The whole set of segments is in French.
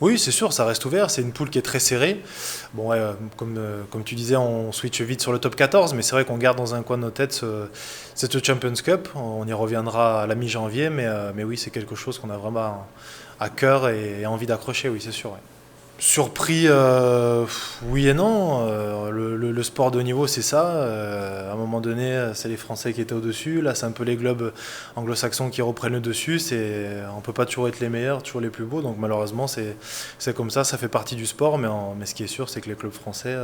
Oui, c'est sûr, ça reste ouvert. C'est une poule qui est très serrée. Bon, ouais, comme tu disais, on switch vite sur le top 14, mais c'est vrai qu'on garde dans un coin de nos têtes cette Champions Cup. On y reviendra à la mi-janvier, mais oui, c'est quelque chose qu'on a vraiment à cœur et envie d'accrocher, oui, c'est sûr. Ouais. Surpris, oui et non. Le sport de haut niveau, c'est ça. À un moment donné, c'est les Français qui étaient au-dessus. Là, c'est un peu les globes anglo-saxons qui reprennent le dessus. On peut pas toujours être les meilleurs, toujours les plus beaux. Donc malheureusement, c'est comme ça fait partie du sport. Mais ce qui est sûr, c'est que les clubs français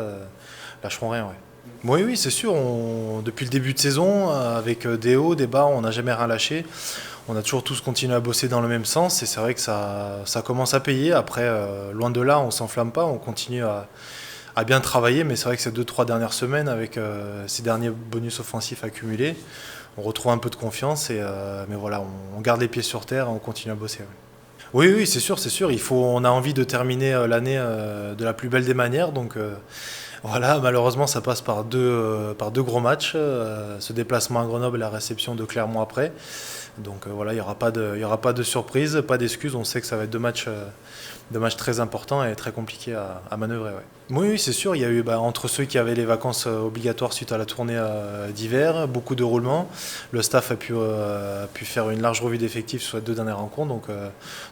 lâcheront rien. Ouais. Oui, oui, c'est sûr. Depuis le début de saison, avec des hauts, des bas, on n'a jamais rien lâché. On a toujours tous continué à bosser dans le même sens et c'est vrai que ça commence à payer. Après, loin de là, on s'enflamme pas, on continue à bien travailler, mais c'est vrai que ces 2-3 dernières semaines, avec ces derniers bonus offensifs accumulés, on retrouve un peu de confiance mais voilà, on garde les pieds sur terre et on continue à bosser. Ouais. Oui, oui, c'est sûr, c'est sûr. On a envie de terminer l'année de la plus belle des manières, donc voilà, malheureusement, ça passe par deux gros matchs, ce déplacement à Grenoble et la réception de Clermont après. Donc voilà, il y aura pas de surprise, pas d'excuses. On sait que ça va être deux matchs très importants et très compliqués à manœuvrer. Ouais. Oui, oui, c'est sûr. Il y a eu entre ceux qui avaient les vacances obligatoires suite à la tournée d'hiver, beaucoup de roulements. Le staff a pu faire une large revue d'effectifs sur les 2 dernières rencontres.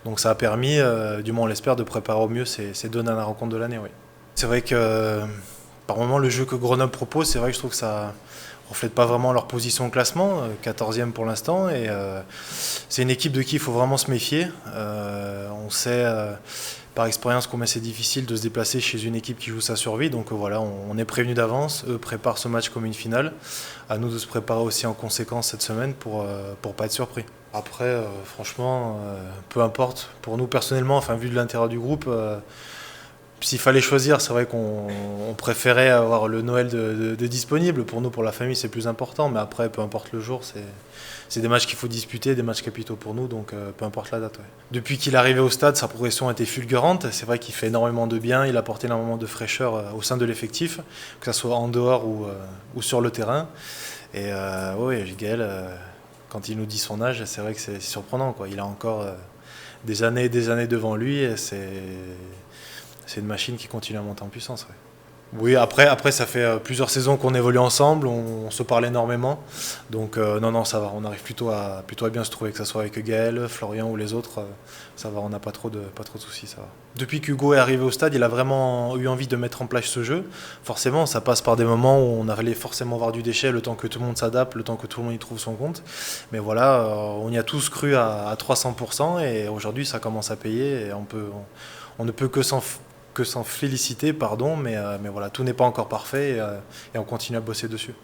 Donc ça a permis, du moins on l'espère, de préparer au mieux ces 2 dernières rencontres de l'année. Oui. C'est vrai que par moment, le jeu que Grenoble propose, c'est vrai que je trouve que ça reflète pas vraiment leur position au classement, 14e pour l'instant, et c'est une équipe de qui il faut vraiment se méfier. On sait par expérience combien c'est difficile de se déplacer chez une équipe qui joue sa survie, donc voilà, on est prévenu d'avance, eux préparent ce match comme une finale, à nous de se préparer aussi en conséquence cette semaine pour pas être surpris. Après, franchement, peu importe, pour nous personnellement, enfin vu de l'intérieur du groupe, s'il fallait choisir, c'est vrai qu'on préférait avoir le Noël de disponible. Pour nous, pour la famille, c'est plus important. Mais après, peu importe le jour, c'est des matchs qu'il faut disputer, des matchs capitaux pour nous. Donc peu importe la date. Ouais. Depuis qu'il est arrivé au stade, sa progression a été fulgurante. C'est vrai qu'il fait énormément de bien. Il a apporté énormément de fraîcheur au sein de l'effectif, que ce soit en dehors ou sur le terrain. Et oui, Gaël, quand il nous dit son âge, c'est vrai que c'est surprenant. Quoi. Il a encore des années et des années devant lui. Et c'est une machine qui continue à monter en puissance. Ouais. Oui, après, ça fait plusieurs saisons qu'on évolue ensemble, on se parle énormément. Donc, non, non, ça va. On arrive plutôt à bien se trouver, que ce soit avec Gaël, Florian ou les autres. Ça va, on n'a pas trop de soucis, ça va. Depuis qu'Hugo est arrivé au stade, il a vraiment eu envie de mettre en place ce jeu. Forcément, ça passe par des moments où on allait forcément voir du déchet, le temps que tout le monde s'adapte, le temps que tout le monde y trouve son compte. Mais voilà, on y a tous cru à 300% et aujourd'hui, ça commence à payer et on ne peut que s'en féliciter, pardon, mais voilà, tout n'est pas encore parfait et on continue à bosser dessus.